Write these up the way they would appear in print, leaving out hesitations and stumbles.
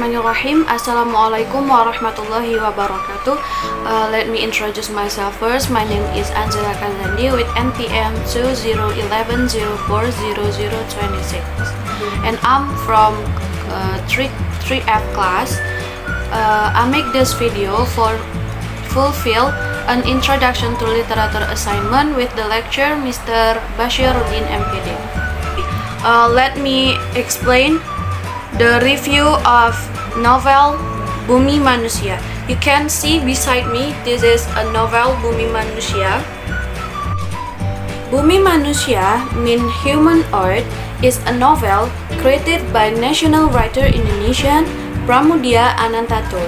Bismillahirrahmanirrahim. Assalamualaikum warahmatullahi wabarakatuh. Let me introduce myself first. My name is Anzela Kazandy with NPM 2011040026, and I'm from 3F class. I make this video for fulfill an introduction to literature assignment with the lecturer Mr. Bashiruddin MPD. Let me explain the review of novel Bumi Manusia. You can see beside me, this is a novel Bumi Manusia. Bumi Manusia mean human earth is a novel created by national writer Indonesian Pramudia Anantatur.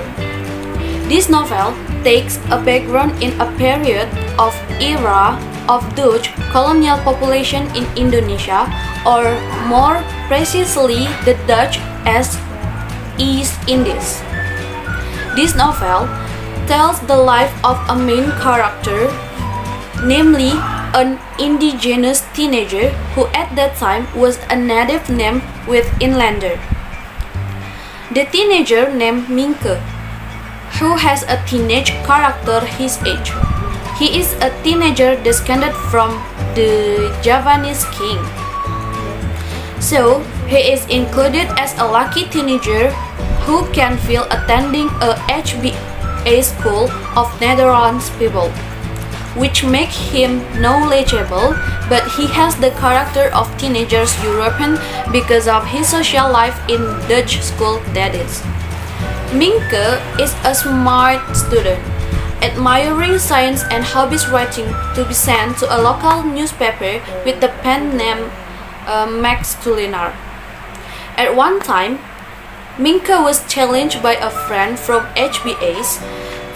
This novel takes a background in a period of era of Dutch colonial population in Indonesia, or more precisely the Dutch as East Indies. This novel tells the life of a main character, namely an indigenous teenager who at that time was a native name with inlander. The teenager named Minke, who has a teenage character his age. He is a teenager descended from the Javanese king. So, he is included as a lucky teenager who can feel attending a HBA school of Netherlands people, which make him knowledgeable, but he has the character of teenagers European because of his social life in Dutch school, that is. Minke is a smart student, admiring science and hobbies writing to be sent to a local newspaper with the pen name Max Tulinar. At one time, Minke was challenged by a friend from HBAs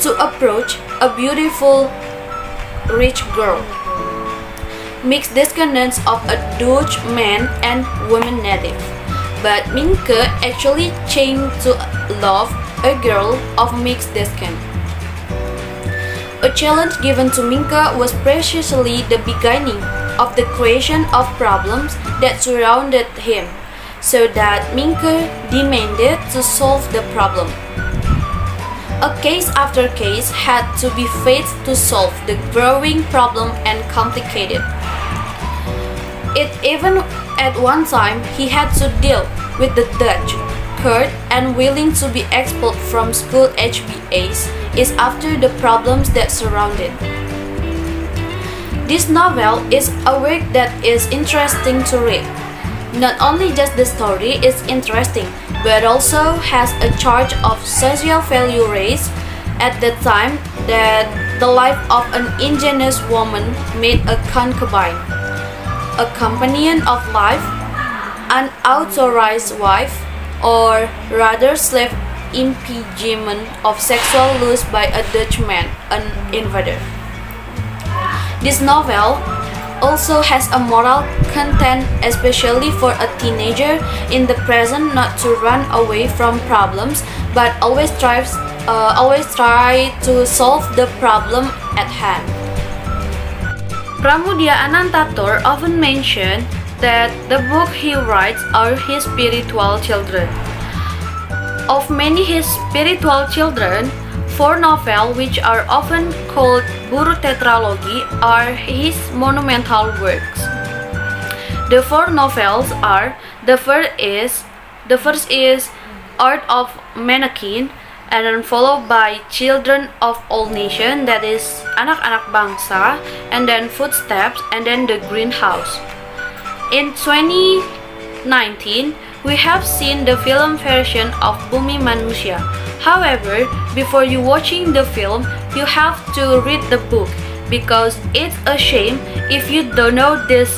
to approach a beautiful rich girl, mixed descendants of a Dutch man and woman native. But Minke actually changed to love a girl of mixed descent. A challenge given to Minke was precisely the beginning of the creation of problems that surrounded him, so that Minke demanded to solve the problem. A case after case had to be faced to solve the growing problem and complicated it. Even at one time he had to deal with the Dutch, curt and willing to be expelled from school HBAs is after the problems that surrounded. This novel is a work that is interesting to read. Not only just the story is interesting, but also has a charge of social value raised at the time that the life of an indigenous woman made a concubine, a companion of life, an unauthorized wife, or rather slave impingement of sexual lust by a Dutchman, an invader. This novel also has a moral content, especially for a teenager in the present, not to run away from problems, but always try to solve the problem at hand. Pramudia Anantatur often mentioned that the book he writes are his spiritual children. Of many his spiritual children, 4 novels, which are often called Buru Tetralogy, are his monumental works. The 4 novels are: the first is Art of Mannequin, and then followed by Children of All Nations, that is Anak-anak Bangsa, and then Footsteps, and then The Greenhouse. In 2019, we have seen the film version of Bumi Manusia. However, before you watching the film, you have to read the book, because it's a shame if you don't know this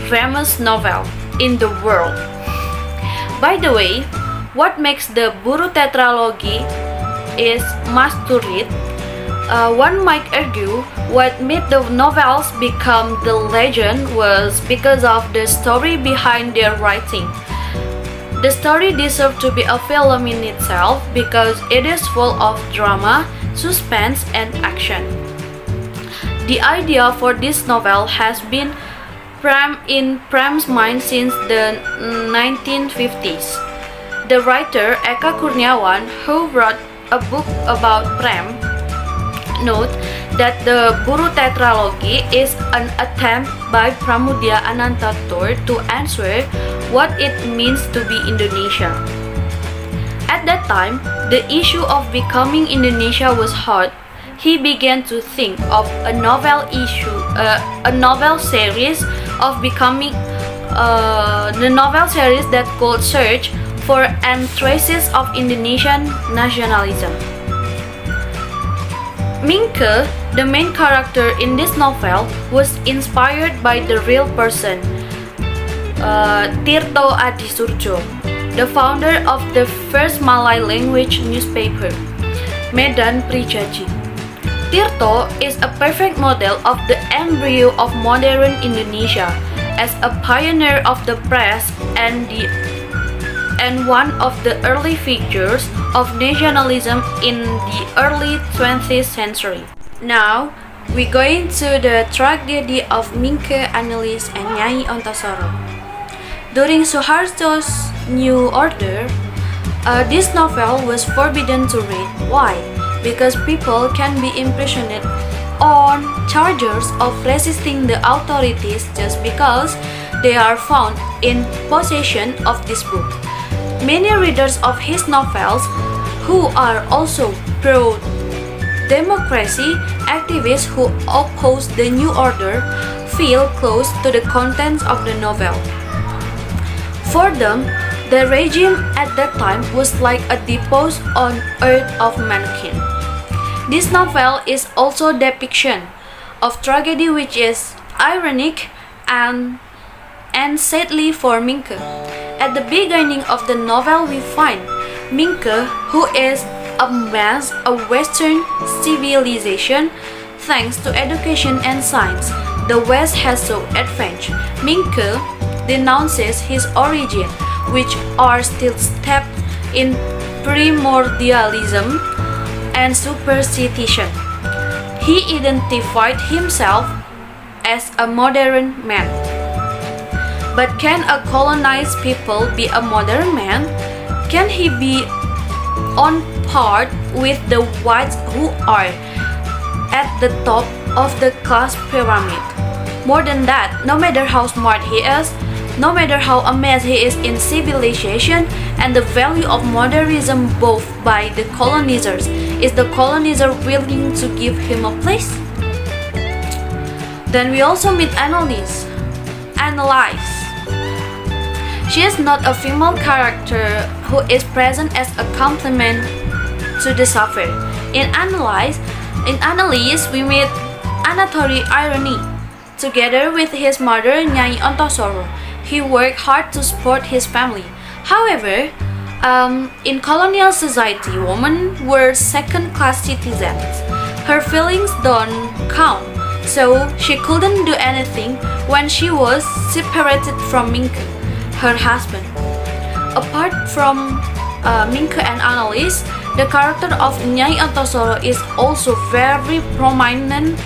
famous novel in the world. By the way, what makes the Buru Tetralogy is must to read? One might argue what made the novels become the legend was because of the story behind their writing. The story deserves to be a film in itself because it is full of drama, suspense, and action. The idea for this novel has been in Prem's mind since the 1950s. The writer Eka Kurniawan, who wrote a book about Prem, note that the Buru Tetralogy is an attempt by Pramudia Anantatur to answer what it means to be Indonesia. At that time, the issue of becoming Indonesia was hot. He began to think of a novel series of becoming the novel series that could search for and traces of Indonesian nationalism. Minke, the main character in this novel, was inspired by the real person, Tirto Adisurjo, the founder of the first Malay language newspaper, Medan Prijaji. Tirto is a perfect model of the embryo of modern Indonesia as a pioneer of the press and one of the early figures of nationalism in the early 20th century. Now, we go into the tragedy of Minke, Annelies, and Nyai Ontosoro. During Suharto's New Order, this novel was forbidden to read. Why? Because people can be imprisoned on charges of resisting the authorities just because they are found in possession of this book. Many readers of his novels, who are also pro-democracy activists who oppose the new order, feel close to the contents of the novel. For them, the regime at that time was like a depot on earth of mankind. This novel is also a depiction of tragedy which is ironic and sadly for Minke. At the beginning of the novel, we find Minke, who is amazed of Western civilization thanks to education and science. The West has so advanced. Minke denounces his origin, which are still steeped in primordialism and superstition. He identified himself as a modern man. But can a colonized people be a modern man? Can he be on par with the whites who are at the top of the class pyramid? More than that, no matter how smart he is, no matter how amazed he is in civilization and the value of modernism both by the colonizers, is the colonizer willing to give him a place? Then we also meet Annelies. She is not a female character who is present as a complement to the sufferer. In Annelies, we meet Anatoly Irony. Together with his mother, Nyai Ontosoro, he worked hard to support his family. However, in colonial society, women were second-class citizens. Her feelings don't count, so she couldn't do anything when she was separated from Minke, her husband. Apart from Minke and Annelies, the character of Nyai Ontosoro is also very prominent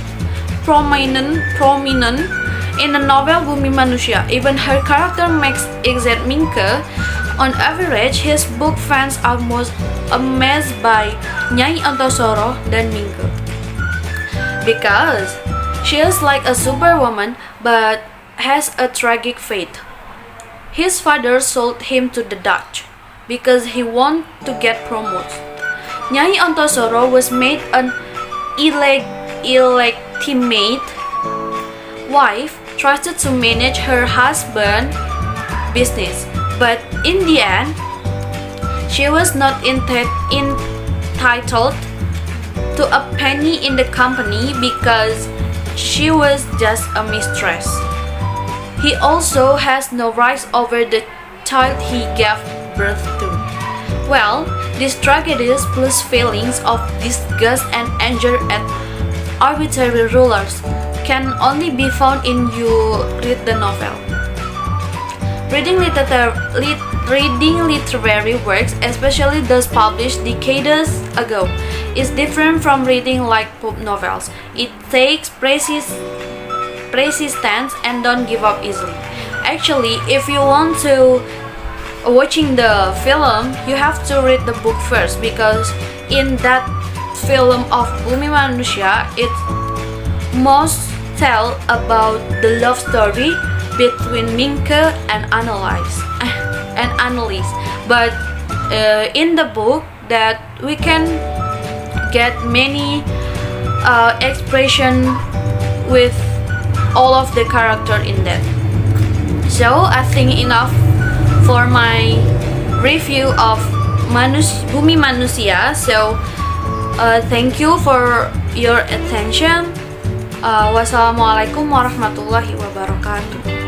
in the novel Bumi Manusia. Even her character makes except Minke. On average, his book fans are most amazed by Nyai Ontosoro than Minke, because she is like a superwoman but has a tragic fate. His father sold him to the Dutch because he wanted to get promoted. Nyai Ontosoro was made an illegitimate wife, trusted to manage her husband's business, but in the end, she was not entitled to a penny in the company because she was just a mistress. He also has no rights over the child he gave birth to. Well, these tragedies plus feelings of disgust and anger at arbitrary rulers can only be found in you read the novel. Reading literary works, especially those published decades ago, is different from reading like pulp novels. It takes persistence and don't give up easily. Actually, if you want to watching the film, you have to read the book first, because in that film of Bumi Manusia, it most tell about the love story between Minke and Annelies. But in the book, that we can get many expression with all of the character in that. So I think enough for my review of Bumi Manusia. So thank you for your attention. Wassalamualaikum warahmatullahi wabarakatuh.